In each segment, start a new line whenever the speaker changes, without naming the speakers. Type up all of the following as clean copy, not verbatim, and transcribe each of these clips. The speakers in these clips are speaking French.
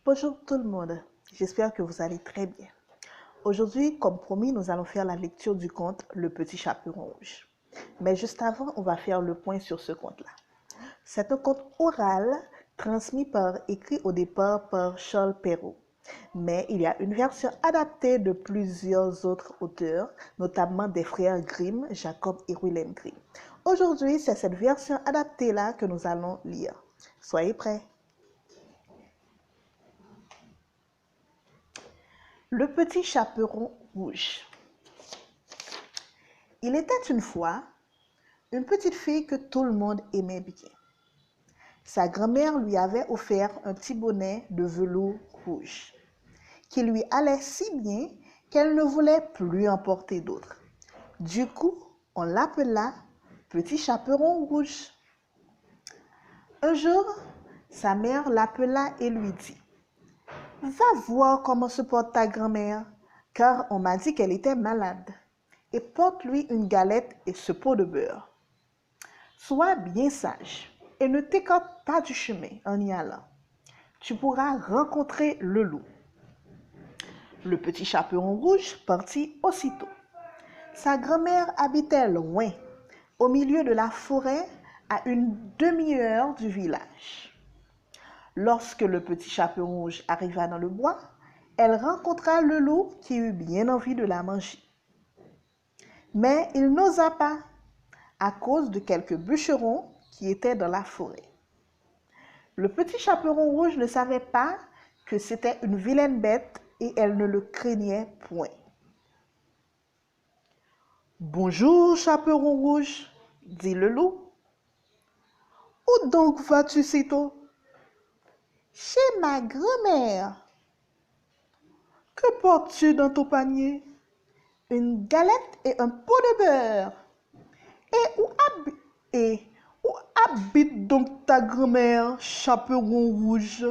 Bonjour tout le monde, j'espère que vous allez très bien. Aujourd'hui, comme promis, nous allons faire la lecture du conte Le Petit Chaperon Rouge. Mais juste avant, on va faire le point sur ce conte-là. C'est un conte oral transmis par écrit au départ par Charles Perrault. Mais il y a une version adaptée de plusieurs autres auteurs, notamment des frères Grimm, Jacob et Willem Grimm. Aujourd'hui, c'est cette version adaptée-là que nous allons lire. Soyez prêts. Le Petit Chaperon Rouge. Il était une fois une petite fille que tout le monde aimait bien. Sa grand-mère lui avait offert un petit bonnet de velours rouge qui lui allait si bien qu'elle ne voulait plus en porter d'autres. Du coup, on l'appela Petit Chaperon Rouge. Un jour, sa mère l'appela et lui dit: « Va voir comment se porte ta grand-mère, car on m'a dit qu'elle était malade, et porte-lui une galette et ce pot de beurre. Sois bien sage et ne t'écarte pas du chemin en y allant. Tu pourras rencontrer le loup. » Le petit chaperon rouge partit aussitôt. Sa grand-mère habitait loin, au milieu de la forêt, à une demi-heure du village. Lorsque le petit chaperon rouge arriva dans le bois, elle rencontra le loup qui eut bien envie de la manger. Mais il n'osa pas, à cause de quelques bûcherons qui étaient dans la forêt. Le petit chaperon rouge ne savait pas que c'était une vilaine bête et elle ne le craignait point. « Bonjour, chaperon rouge, » dit le loup. « Où donc vas-tu si tôt? »« Chez ma grand-mère. »« Que portes-tu dans ton panier? »« Une galette et un pot de beurre. »« Et où habite donc ta grand-mère, chaperon rouge? »«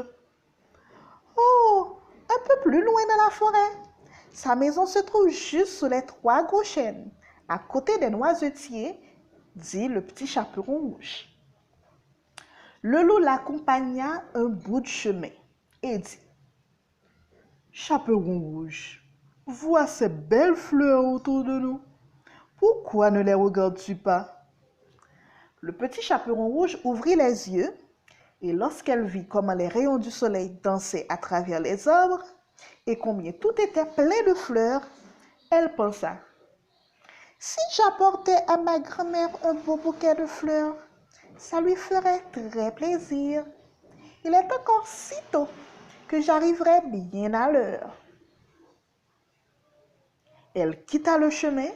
Oh, un peu plus loin dans la forêt. Sa maison se trouve juste sous les 3 gros chênes, à côté des noisetiers, » dit le petit chaperon rouge. Le loup l'accompagna un bout de chemin et dit: « Chaperon rouge, vois ces belles fleurs autour de nous. Pourquoi ne les regardes-tu pas? » Le petit chaperon rouge ouvrit les yeux et lorsqu'elle vit comment les rayons du soleil dansaient à travers les arbres et combien tout était plein de fleurs, elle pensa: « Si j'apportais à ma grand-mère un beau bouquet de fleurs, ça lui ferait très plaisir. Il est encore si tôt que j'arriverai bien à l'heure. » Elle quitta le chemin,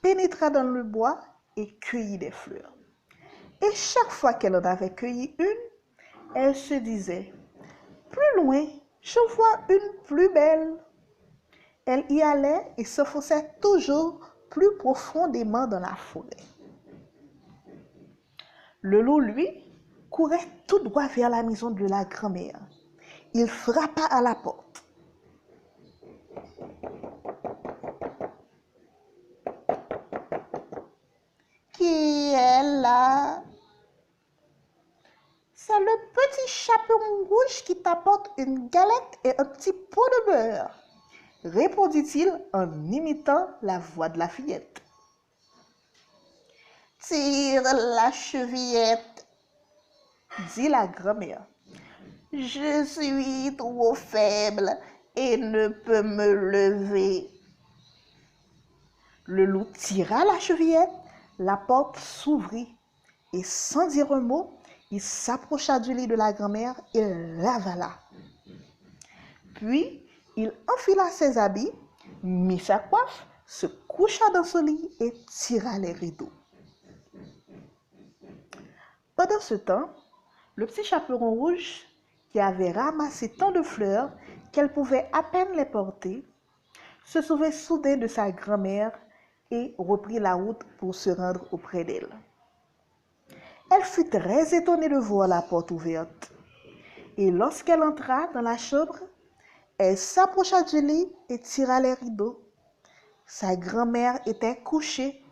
pénétra dans le bois et cueillit des fleurs. Et chaque fois qu'elle en avait cueilli une, elle se disait: « Plus loin, je vois une plus belle. » Elle y allait et s'enfonçait toujours plus profondément dans la forêt. Le loup, lui, courait tout droit vers la maison de la grand-mère. Il frappa à la porte. « Qui est là? »« C'est le petit chaperon rouge qui t'apporte une galette et un petit pot de beurre, » répondit-il en imitant la voix de la fillette. « Tire la chevillette, » dit la grand-mère. « Je suis trop faible et ne peux me lever. » Le loup tira la chevillette, la porte s'ouvrit et sans dire un mot, il s'approcha du lit de la grand-mère et l'avala. Puis, il enfila ses habits, mit sa coiffe, se coucha dans son lit et tira les rideaux. Pendant ce temps, le petit chaperon rouge, qui avait ramassé tant de fleurs qu'elle pouvait à peine les porter, se souvint soudain de sa grand-mère et reprit la route pour se rendre auprès d'elle. Elle fut très étonnée de voir la porte ouverte. Et lorsqu'elle entra dans la chambre, elle s'approcha du lit et tira les rideaux. Sa grand-mère était couchée,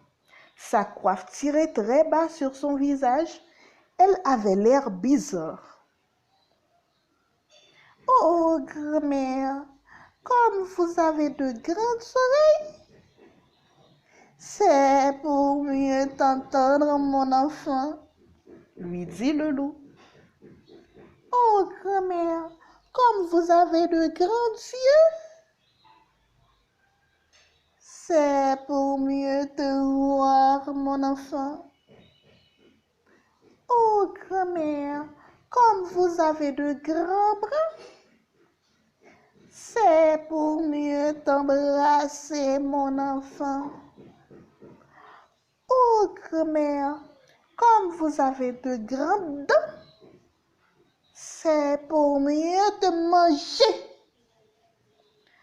sa coiffe tirée très bas sur son visage. Elle avait l'air bizarre. « Oh, Oh, grand-mère, comme vous avez de grandes oreilles, c'est pour mieux t'entendre, mon enfant, lui dit le loup. Oh, grand-mère, comme vous avez de grands yeux, c'est pour mieux te voir, mon enfant. Oh, grand-mère, comme vous avez de grands bras, c'est pour mieux t'embrasser, mon enfant. Oh, grand-mère, comme vous avez de grandes dents, c'est pour mieux te manger.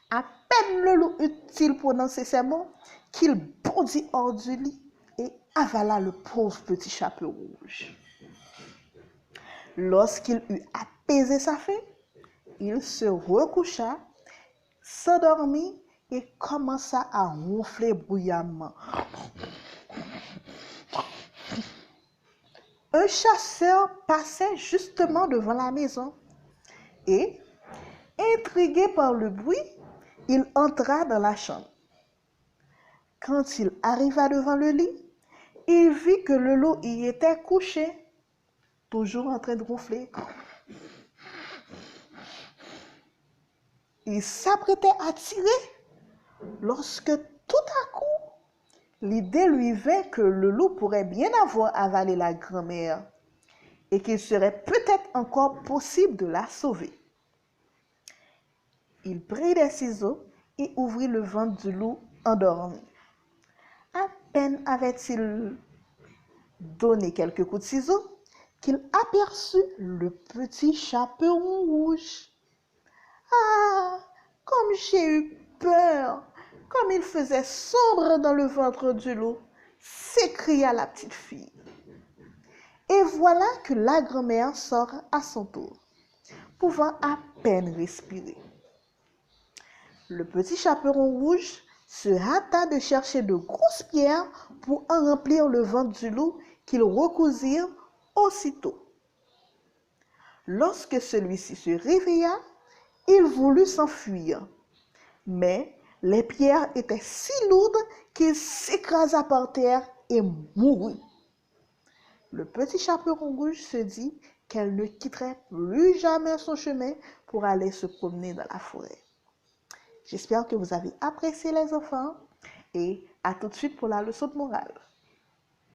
À peine le loup eut-il prononcé ces mots qu'il bondit hors du lit et avala le pauvre petit chapeau rouge. Lorsqu'il eut apaisé sa faim, il se recoucha, s'endormit et commença à ronfler bruyamment. Un chasseur passait justement devant la maison et, intrigué par le bruit, il entra dans la chambre. Quand il arriva devant le lit, il vit que le loup y était couché, toujours en train de ronfler. Il s'apprêtait à tirer lorsque tout à coup, l'idée lui vint que le loup pourrait bien avoir avalé la grand-mère et qu'il serait peut-être encore possible de la sauver. Il prit des ciseaux et ouvrit le ventre du loup endormi. À peine avait-il donné quelques coups de ciseaux qu'il aperçut le petit chaperon rouge. Ah, comme j'ai eu peur, comme il faisait sombre dans le ventre du loup, s'écria la petite fille. Et voilà que la grand-mère sort à son tour, pouvant à peine respirer. Le petit chaperon rouge se hâta de chercher de grosses pierres pour en remplir le ventre du loup qu'ils recousirent aussitôt. Lorsque celui-ci se réveilla, il voulut s'enfuir, mais les pierres étaient si lourdes qu'il s'écrasa par terre et mourut. Le petit chaperon rouge se dit qu'elle ne quitterait plus jamais son chemin pour aller se promener dans la forêt. J'espère que vous avez apprécié les enfants et à tout de suite pour la leçon de morale.